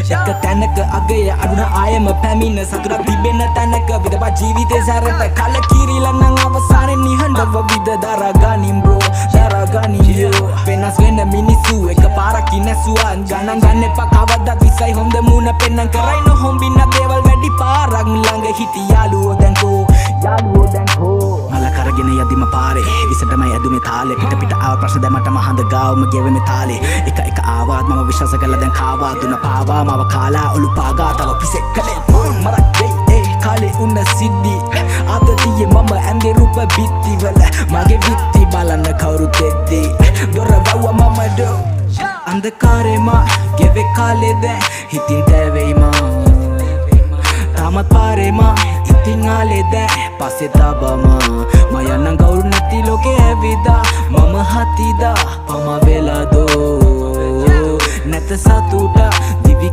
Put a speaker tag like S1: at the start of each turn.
S1: එක තැනක අගය අඩුන ආයම පැමිණ සතුට තිබෙන තැනක විදපා ජීවිතේ සැරට කලකිරිලා නම් අවසානයේ නිහඬව විද දරාගනින් බ්‍රෝ දරාගනින් යෝ වෙනස් වෙන මිනිස්සු එක පාරක් ඉනසුවා ගණන් ගන්න එපා කවදා විසයි හොඳ මුණ පෙන්නන් කරයි නොහොම්බින්න දේවල් වැඩි පාරක් ළඟ හිටි යාළුවෝ දැන් කෝ මල කරගෙන යදිම පාරේ විසටමයි ඇදුනේ තාලේ පිට පිට ආව ප්‍රශ්න දැමටම හඳ ගාවම ගෙවෙන තාලේ එක ආවාත් මම විශ්වාස කළා දැන් කාවා දුන පාවා මව කාලා ඔලු පාගා තව පිසෙක් කලේ මරක් දෙයි කාලේ උන්න සිද්ධි ආතතියේ මම ඇඳේ රූප බිත්තිවල මගේ විත්ති බලන්න කවුරුත් එද්දී දොර වව්ව මම දෝ අන්ධකාරේ මා ගෙවේ කාලේ දැන් හිතින් තැවෙයි මා තාමත් පාරේ මා ඉතින් ආලේ දැන් පස්සේ තබමා මම යන්න කවුරු නැති ලෝකේ ඇවිදා මම හතිදා පම වෙලා දෝ නැත සතුට දිවි